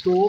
2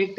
1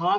½